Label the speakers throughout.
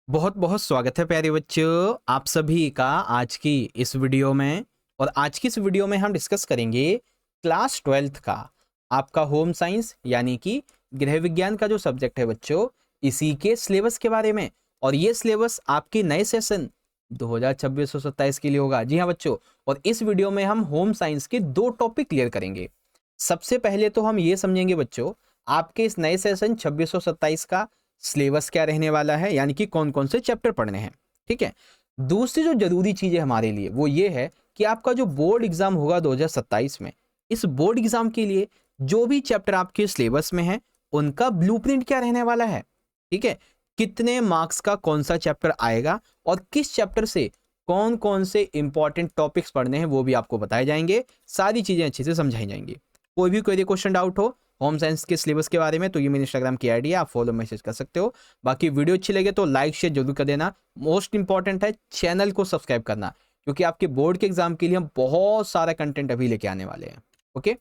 Speaker 1: बहुत बहुत स्वागत है प्यारे बच्चों आप सभी का आज की इस वीडियो में। और आज की इस वीडियो में हम डिस्कस करेंगे क्लास 12th का आपका होम साइंस यानी कि गृह विज्ञान का जो सब्जेक्ट है बच्चों, इसी के सिलेबस के बारे में। और ये सिलेबस आपके नए सेशन 2026-27 के लिए होगा। जी हाँ बच्चों, और इस वीडियो में हम होम साइंस के दो टॉपिक क्लियर करेंगे। सबसे पहले तो हम ये समझेंगे बच्चों, आपके इस नए सेशन 2627 का सिलेबस क्या रहने वाला है, यानी कि कौन कौन से चैप्टर पढ़ने हैं। ठीक है। दूसरी जो जरूरी चीज है हमारे लिए वो ये है कि आपका जो बोर्ड एग्जाम होगा 2027 में, इस बोर्ड एग्जाम के लिए जो भी चैप्टर आपके सिलेबस में है उनका ब्लूप्रिंट क्या रहने वाला है। ठीक है। कितने मार्क्स का कौन सा चैप्टर आएगा और किस चैप्टर से कौन कौन से इंपॉर्टेंट टॉपिक्स पढ़ने हैं वो भी आपको बताए जाएंगे। सारी चीजें अच्छे से समझाई जाएंगी। कोई भी क्वेरी क्वेश्चन डाउट हो होम साइंस के सिलेबस के बारे में तो ये मेरे इंस्टाग्राम की आईडी है, आप फॉलो मैसेज कर सकते हो। बाकी वीडियो अच्छी लगे तो लाइक शेयर जरूर कर देना। मोस्ट इंपॉर्टेंट है चैनल को सब्सक्राइब करना, क्योंकि आपके बोर्ड के एग्जाम के लिए हम बहुत सारा कंटेंट अभी लेके आने वाले हैं। ओके,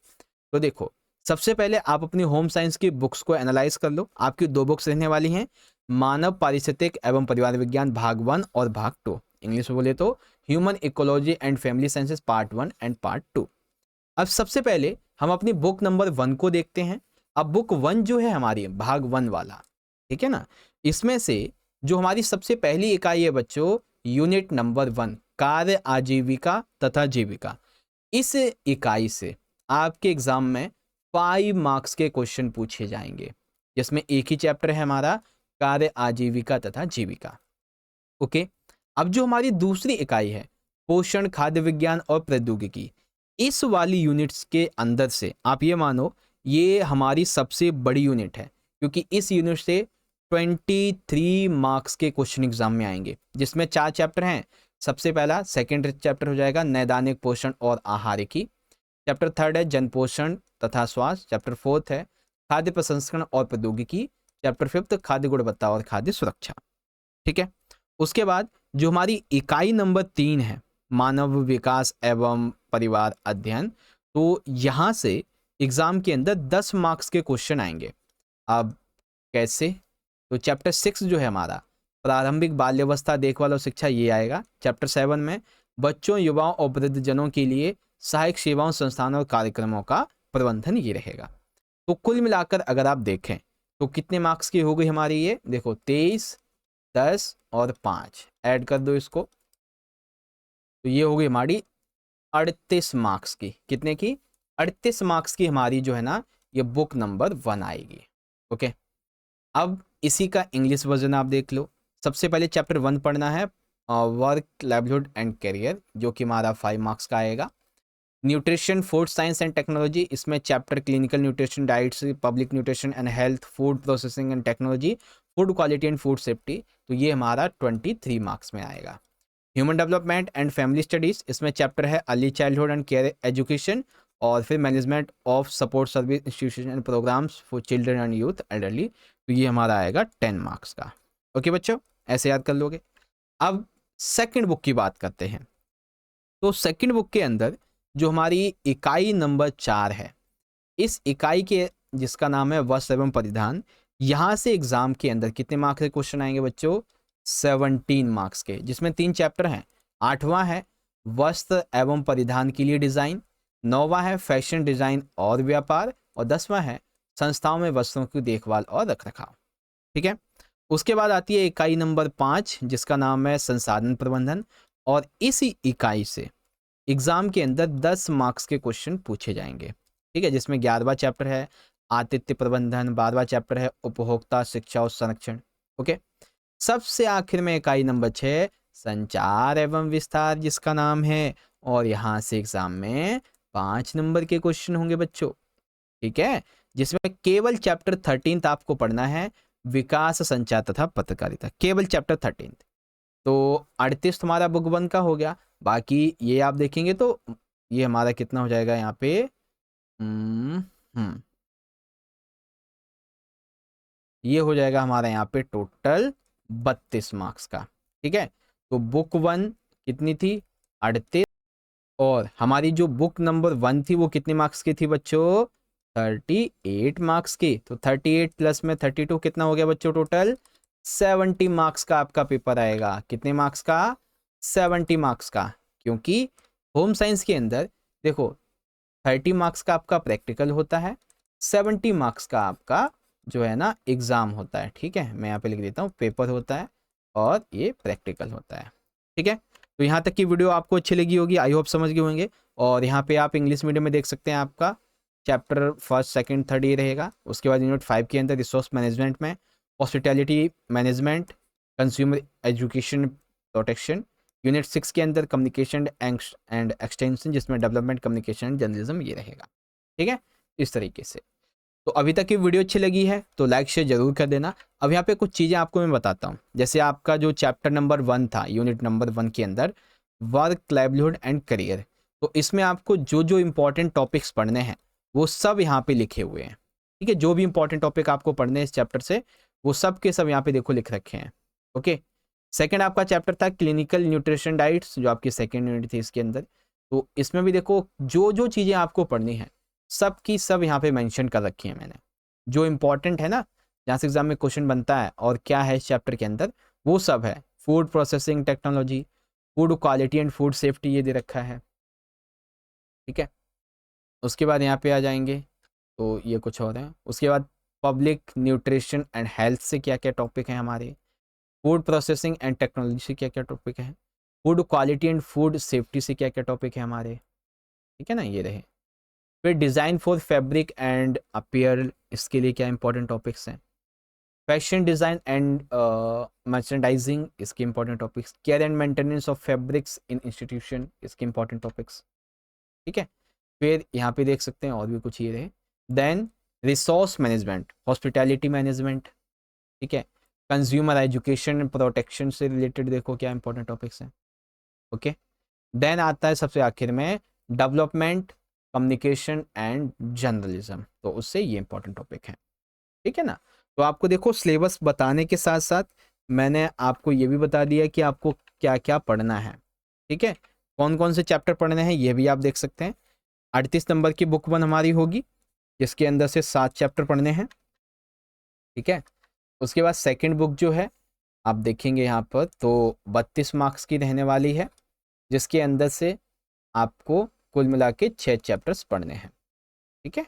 Speaker 1: तो देखो, सबसे पहले आप अपनी होम साइंस की बुक्स को एनालाइज कर लो। आपकी दो बुक्स रहने वाली हैं, मानव पारिस्थितिक एवं परिवार विज्ञान भाग 1 और भाग 2। इंग्लिश में बोले तो human ecology and family sciences part 1 and part 2। अब सबसे पहले हम अपनी बुक नंबर 1 को देखते हैं। अब बुक 1 जो है हमारी भाग 1 वाला, ठीक है ना, इसमें से जो हमारी सबसे पहली इकाई है बच्चों, यूनिट नंबर 1 कार्य आजीविका तथा जीविका। इस इकाई से आपके एग्जाम में 5 मार्क्स के क्वेश्चन पूछे जाएंगे, जिसमें एक ही चैप्टर है हमारा कार्य आजीविका तथा जीविका। ओके। अब जो हमारी दूसरी इकाई है पोषण खाद्य विज्ञान और प्रौद्योगिकी, इस वाली यूनिट्स के अंदर से आप ये मानो ये हमारी सबसे बड़ी यूनिट है, क्योंकि इस यूनिट से 23 मार्क्स के क्वेश्चन एग्जाम में आएंगे, जिसमें 4 चैप्टर हैं। सबसे पहला सेकेंड चैप्टर हो जाएगा नैदानिक पोषण और आहारिकी। चैप्टर 3 है जन पोषण तथा स्वास्थ्य। चैप्टर 4 है खाद्य प्रसंस्करण और प्रौद्योगिकी। चैप्टर 5 खाद्य गुणवत्ता और खाद्य सुरक्षा। ठीक है। उसके बाद जो हमारी इकाई नंबर 3 है मानव विकास एवं परिवार अध्ययन, तो यहां से एग्जाम के अंदर 10 मार्क्स के क्वेश्चन आएंगे। अब कैसे, तो चैप्टर 6 जो है हमारा प्रारंभिक बाल्यावस्था देखभाल और शिक्षा, ये आएगा। चैप्टर 7 में बच्चों युवाओं और वृद्धजनों के लिए सहायक सेवाओं संस्थानों और कार्यक्रमों का प्रबंधन, ये रहेगा। तो कुल मिलाकर अगर आप देखें तो कितने मार्क्स की हो गई हमारी, ये देखो 23, 10 और 5 ऐड कर दो इसको, तो ये हो गई हमारी 38 मार्क्स की। कितने की? 38 मार्क्स की हमारी जो है ना ये बुक नंबर 1 आएगी। ओके। अब इसी का इंग्लिश वर्जन आप देख लो। सबसे पहले चैप्टर 1 पढ़ना है, वर्क लाइवलीहुड एंड करियर, जो कि हमारा 5 मार्क्स का आएगा। Nutrition food science and technology, इसमें chapter clinical nutrition diets public nutrition and health food processing and technology food quality and food safety, तो ये हमारा 23 मार्क्स में आएगा। Human development and family studies, इसमें चैप्टर है early childhood and care education, और फिर management of support service institution and programmes for children and youth elderly, तो ये हमारा आएगा 10 मार्क्स का। ओके बच्चों, ऐसे याद कर लोगे। अब सेकंड बुक की बात करते हैं। तो सेकंड बुक के अंदर जो हमारी इकाई नंबर 4 है, इस इकाई के जिसका नाम है वस्त्र एवं परिधान, यहां से एग्जाम के अंदर कितने मार्क्स के क्वेश्चन आएंगे बच्चों? 17 मार्क्स के, जिसमें 3 चैप्टर हैं। 8वां है वस्त्र एवं परिधान के लिए डिजाइन, 9वां है फैशन डिजाइन और व्यापार, और 10वां है संस्थाओं में वस्त्रों की देखभाल और रखरखाव। ठीक है। उसके बाद आती है इकाई नंबर 5, जिसका नाम है संसाधन प्रबंधन, और इसी इकाई से एग्जाम के अंदर 10 मार्क्स के क्वेश्चन पूछे जाएंगे। ठीक है, जिसमें 11वां चैप्टर है आतिथ्य प्रबंधन, 12वां चैप्टर है उपभोक्ता शिक्षा और संरक्षण। ओके। सबसे आखिर में इकाई नंबर 6 संचार एवं विस्तार, जिसका नाम है, और यहां से एग्जाम में 5 नंबर के क्वेश्चन होंगे बच्चों। ठीक है, जिसमें केवल चैप्टर 13 आपको पढ़ना है, विकास संचार तथा पत्रकारिता, केवल चैप्टर 13। तो 38 तुम्हारा बुक 1 का हो गया। बाकी ये आप देखेंगे तो ये हमारा कितना हो जाएगा यहाँ पे, ये हो जाएगा हमारा यहाँ पे टोटल 32 मार्क्स का। ठीक है। तो बुक 1 कितनी थी? 38, और हमारी जो बुक नंबर 1 थी वो कितने मार्क्स की थी बच्चों? 38 मार्क्स की। तो 38 प्लस में 32 कितना हो गया बच्चों टोटल? 70 मार्क्स का आपका पेपर आएगा। कितने मार्क्स का? 70 मार्क्स का। क्योंकि होम साइंस के अंदर देखो 30 मार्क्स का आपका प्रैक्टिकल होता है, 70 मार्क्स का आपका जो है ना एग्ज़ाम होता है। ठीक है, मैं यहाँ पे लिख देता हूँ, पेपर होता है और ये प्रैक्टिकल होता है। ठीक है, तो यहाँ तक की वीडियो आपको अच्छी लगी होगी, आई होप समझ गए होंगे। और यहाँ पे आप इंग्लिश मीडियम में देख सकते हैं, आपका चैप्टर फर्स्ट सेकंड थर्ड ये रहेगा। उसके बाद यूनिट 5 के अंदर रिसोर्स मैनेजमेंट में hospitality management, consumer education protection. Unit 6 के अंदर कम्युनिकेशन एंड एक्सटेंशन, जिसमें डेवलपमेंट कम्युनिकेशन जर्नलिज्म ये रहेगा। ठीक है, इस तरीके से। तो अभी तक की वीडियो अच्छी लगी है तो लाइक शेयर जरूर कर देना। अब यहाँ पे कुछ चीज़ें आपको मैं बताता हूँ। जैसे आपका जो चैप्टर नंबर 1 था, यूनिट नंबर 1 के अंदर वर्क लाइवलीहुड एंड करियर, तो इसमें आपको जो जो इंपॉर्टेंट टॉपिक्स पढ़ने हैं वो सब यहाँ पे लिखे हुए हैं। ठीक है, जो भी इंपॉर्टेंट टॉपिक आपको पढ़ने हैं इस चैप्टर से, वो सब के सब यहाँ पे देखो लिख रखे हैं। ओके, सेकेंड आपका चैप्टर था क्लिनिकल न्यूट्रिशन डाइट्स, जो आपकी सेकेंड यूनिट थी इसके अंदर। तो इसमें भी देखो जो जो चीज़ें आपको पढ़नी है सब की सब यहाँ पे मेंशन कर रखी है मैंने। जो इंपॉर्टेंट है ना, जहाँ से एग्जाम में क्वेश्चन बनता है और क्या है इस चैप्टर के अंदर, वो सब है। Food processing technology, food quality and food safety ये दे रखा है। ठीक है, उसके बाद यहाँ पे आ जाएंगे तो ये कुछ और है। उसके बाद पब्लिक न्यूट्रिशन एंड हेल्थ से क्या क्या टॉपिक हैं हमारे, फूड प्रोसेसिंग एंड टेक्नोलॉजी से क्या क्या टॉपिक हैं, food quality and food safety से क्या क्या टॉपिक है हमारे। ठीक है ना, ये रहे। फिर design for fabric and appear, इसके लिए क्या इंपॉर्टेंट टॉपिक्स हैं। फैशन डिज़ाइन एंड मर्चेंडाइजिंग, इसके important topics. Care and maintenance of fabrics in institution, इसके इंपॉर्टेंट टॉपिक्स। ठीक है, फिर यहाँ पे देख सकते हैं और भी कुछ ये रहे। Then resource management, hospitality management. ठीक है, कंज्यूमर एजुकेशन प्रोटेक्शन से रिलेटेड देखो क्या इंपॉर्टेंट टॉपिक्स हैं। ओके, देन आता है सबसे आखिर में डेवलपमेंट कम्युनिकेशन एंड जर्नलिज्म, तो उससे ये इंपॉर्टेंट टॉपिक है। ठीक है ना, तो आपको देखो सिलेबस बताने के साथ साथ मैंने आपको ये भी बता दिया कि आपको क्या क्या पढ़ना है। ठीक है, कौन कौन से चैप्टर पढ़ने हैं ये भी आप देख सकते हैं। 38 नंबर की बुक 1 हमारी होगी, जिसके अंदर से 7 चैप्टर पढ़ने हैं। ठीक है, उसके बाद सेकंड बुक जो है आप देखेंगे यहाँ पर, तो 32 मार्क्स की रहने वाली है, जिसके अंदर से आपको कुल मिला के 6 चैप्टर्स पढ़ने हैं। ठीक है,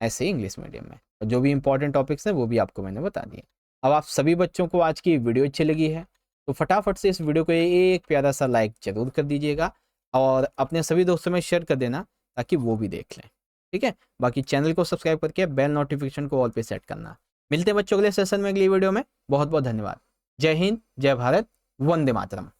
Speaker 1: ऐसे ही इंग्लिश मीडियम में, और जो भी इंपॉर्टेंट टॉपिक्स हैं वो भी आपको मैंने बता दिए। अब आप सभी बच्चों को आज की वीडियो अच्छी लगी है तो फटाफट से इस वीडियो को एक प्यारा सा लाइक जरूर कर दीजिएगा और अपने सभी दोस्तों में शेयर कर देना ताकि वो भी देख लें। ठीक है, बाकी चैनल को सब्सक्राइब करके बेल नोटिफिकेशन को ऑल पे सेट करना। मिलते हैं बच्चों अगले सेशन में अगली वीडियो में। बहुत बहुत धन्यवाद। जय हिंद, जय भारत, वंदे मातरम।